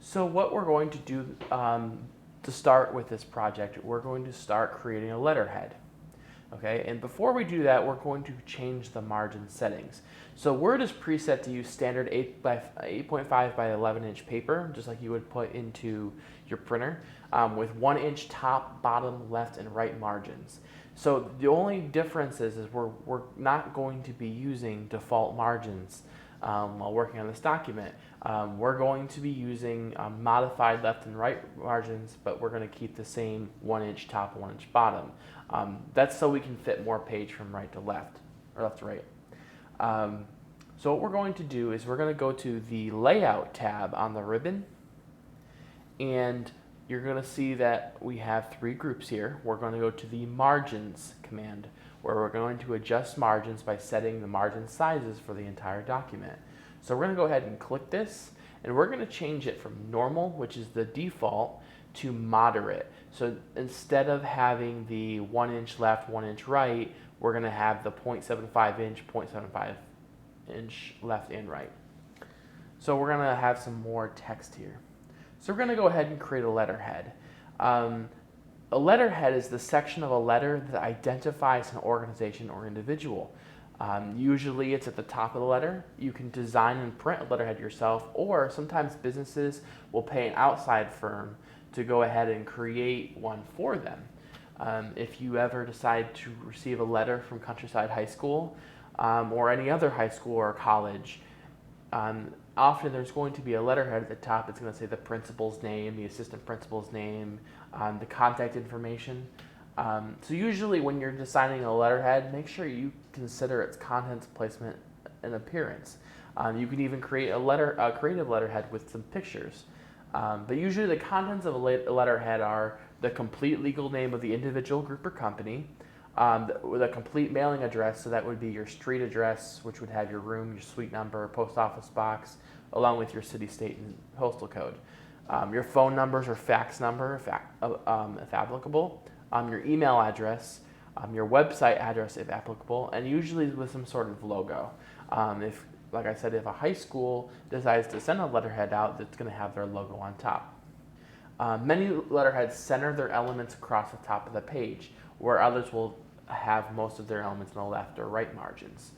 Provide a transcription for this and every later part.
So what we're going to do to start with this project, we're going to start creating a letterhead. Okay, and before we do that, we're going to change the margin settings. So Word is preset to use standard 8.5 by 11 inch paper, just like you would put into your printer, with 1 inch top, bottom, left, and right margins. So the only difference is we're not going to be using default margins while working on this document. We're going to be using modified left and right margins, but we're going to keep the same 1 inch top, 1 inch bottom. That's so we can fit more page from right to left, or left to right. So what we're going to do is we're going to go to the Layout tab on the ribbon, and you're going to see that we have 3 groups here. We're going to go to the Margins command, where we're going to adjust margins by setting the margin sizes for the entire document. So we're going to go ahead and click this, and we're going to change it from normal, which is the default, to moderate. So instead of having the 1 inch left, 1 inch right, we're going to have the 0.75 inch, 0.75 inch left and right. So we're going to have some more text here. So we're going to go ahead and create a letterhead. A letterhead is the section of a letter that identifies an organization or individual. Usually it's at the top of the letter. You can design and print a letterhead yourself, or sometimes businesses will pay an outside firm to go ahead and create one for them. If you ever decide to receive a letter from Countryside High School or any other high school or college, often there's going to be a letterhead at the top. It's going to say the principal's name, the assistant principal's name, the contact information. So usually when you're designing a letterhead, make sure you consider its contents, placement, and appearance. You can even create a creative letterhead with some pictures. But usually the contents of a letterhead are the complete legal name of the individual, group, or company, with a complete mailing address, so that would be your street address, which would have your room, your suite number, post office box, along with your city, state, and postal code. Your phone numbers or fax number, if applicable, your email address, your website address if applicable, and usually with some sort of logo. Like I said, if a high school decides to send a letterhead out, that's going to have their logo on top. Many letterheads center their elements across the top of the page, where others will have most of their elements in the left or right margins.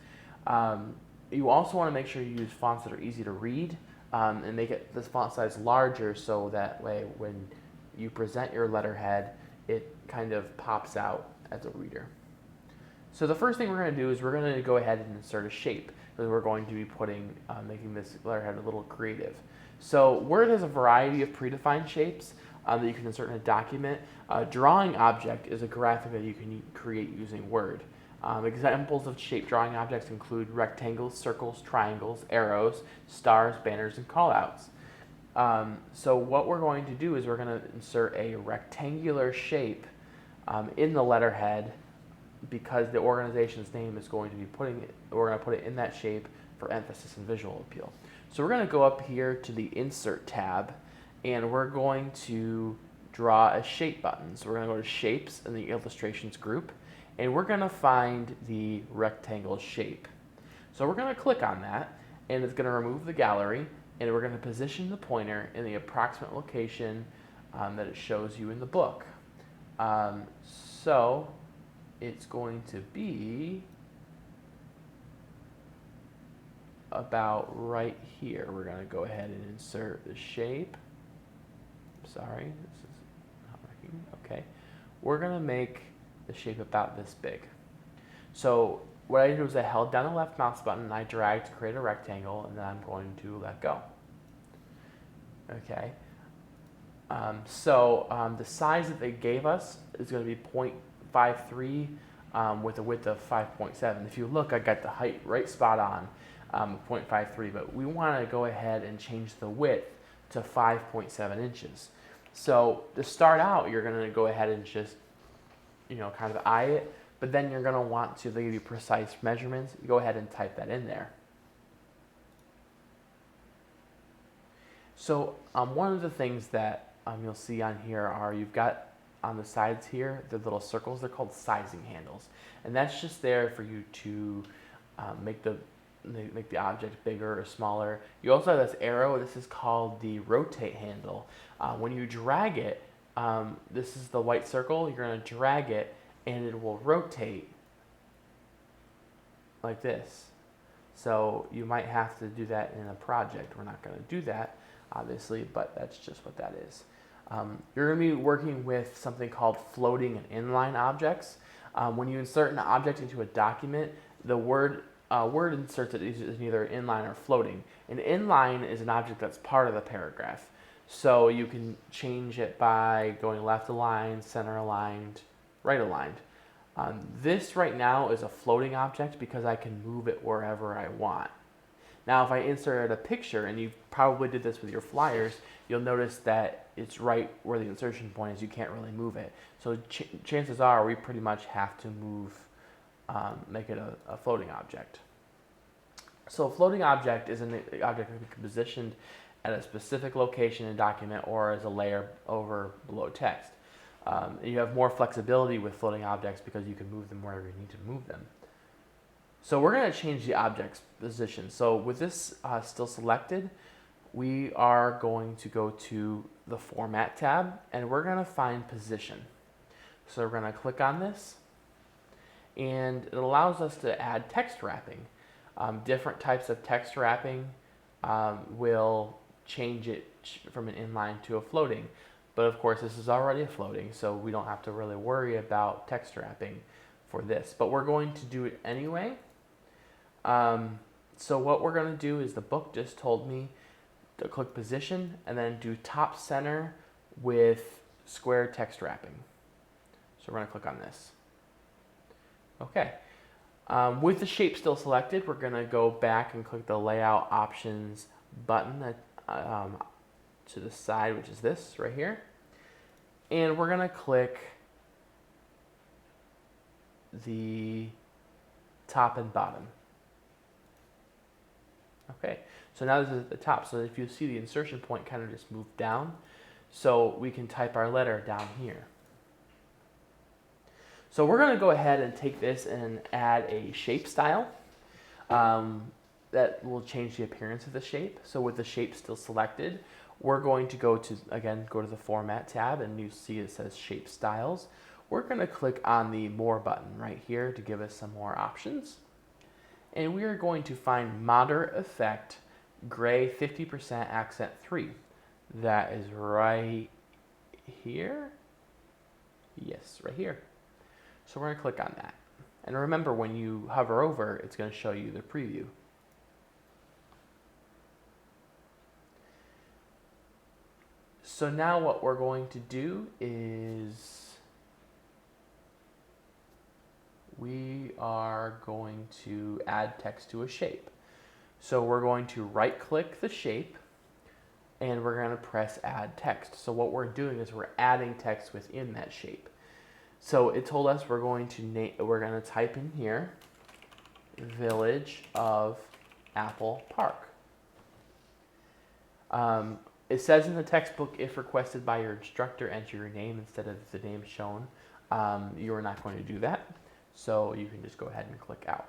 You also want to make sure you use fonts that are easy to read and make this font size larger, so that way when you present your letterhead, it kind of pops out as a reader. So the first thing we're going to do is we're going to go ahead and insert a shape, because we're going to be making this letterhead a little creative. So Word has a variety of predefined shapes that you can insert in a document. A drawing object is a graphic that you can create using Word. Examples of shape drawing objects include rectangles, circles, triangles, arrows, stars, banners, and callouts. So what we're going to do is we're going to insert a rectangular shape in the letterhead, because the organization's name is going to be we're going to put it in that shape for emphasis and visual appeal. So we're going to go up here to the Insert tab, and we're going to draw a shape button. So we're going to go to Shapes in the Illustrations group, and we're going to find the rectangle shape. So we're going to click on that, and it's going to remove the gallery, and we're going to position the pointer in the approximate location that it shows you in the book. So it's going to be about right here. We're going to go ahead and insert the shape. Sorry, this is not working. Okay. We're going to make the shape about this big. So what I did was I held down the left mouse button and I dragged to create a rectangle, and then I'm going to let go. Okay. The size that they gave us is going to be 0.53 with a width of 5.7. If you look, I got the height right spot on, 0.53, but we want to go ahead and change the width to 5.7 inches. So to start out, you're going to go ahead and just, kind of eye it, but then you're going to want to give you precise measurements. You go ahead and type that in there. So one of the things that you'll see on here are you've got on the sides here, the little circles, they're called sizing handles. And that's just there for you to make the make the object bigger or smaller. You also have this arrow. This is called the rotate handle. When you drag it, this is the white circle. You're going to drag it, and it will rotate like this. So you might have to do that in a project. We're not going to do that, obviously, but that's just what that is. You're going to be working with something called floating and inline objects. When you insert an object into a document, the word inserted is either inline or floating. An inline is an object that's part of the paragraph. So you can change it by going left aligned, center aligned, right aligned. This right now is a floating object because I can move it wherever I want. Now, if I inserted a picture, and you probably did this with your flyers, you'll notice that it's right where the insertion point is. You can't really move it. So chances are we pretty much have to move, make it a floating object. So a floating object is an object that can be positioned at a specific location in a document or as a layer over below text. You have more flexibility with floating objects because you can move them wherever you need to move them. So we're going to change the object's position. So with this still selected, we are going to go to the Format tab, and we're going to find Position. So we're going to click on this, and it allows us to add text wrapping. Different types of text wrapping will change it from an inline to a floating. But of course, this is already a floating, so we don't have to really worry about text wrapping for this. But we're going to do it anyway. So what we're going to do is the book just told me to click Position and then do top center with square text wrapping. So we're going to click on this. Okay. With the shape still selected, we're going to go back and click the Layout Options button to the side, which is this right here. And we're going to click the top and bottom. Okay, so now this is at the top. So if you see the insertion point kind of just move down, so we can type our letter down here. So we're going to go ahead and take this and add a shape style that will change the appearance of the shape. So with the shape still selected, we're going to go to the Format tab, and you see it says Shape Styles. We're going to click on the More button right here to give us some more options. And we are going to find Moderate Effect Gray 50% Accent 3. That is right here. Yes, right here. So we're going to click on that. And remember, when you hover over, it's going to show you the preview. So now what we're going to do is we are going to add text to a shape. So we're going to right click the shape, and we're going to press Add Text. So what we're doing is we're adding text within that shape. So it told us we're going to type in here Village of Apple Park. It says in the textbook, if requested by your instructor, enter your name instead of the name shown. You are not going to do that, so you can just go ahead and click out.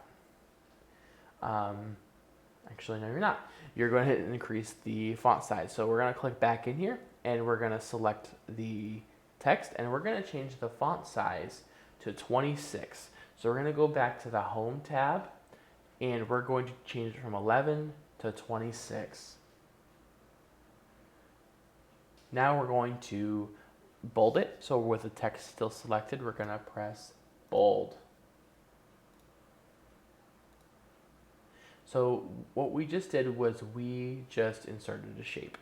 Actually, no, you're not. You're going to increase the font size. So we're going to click back in here, and we're going to select the text, and we're going to change the font size to 26. So we're going to go back to the Home tab, and we're going to change it from 11 to 26. Now we're going to bold it. So with the text still selected, we're going to press bold. So what we just did was we just inserted a shape.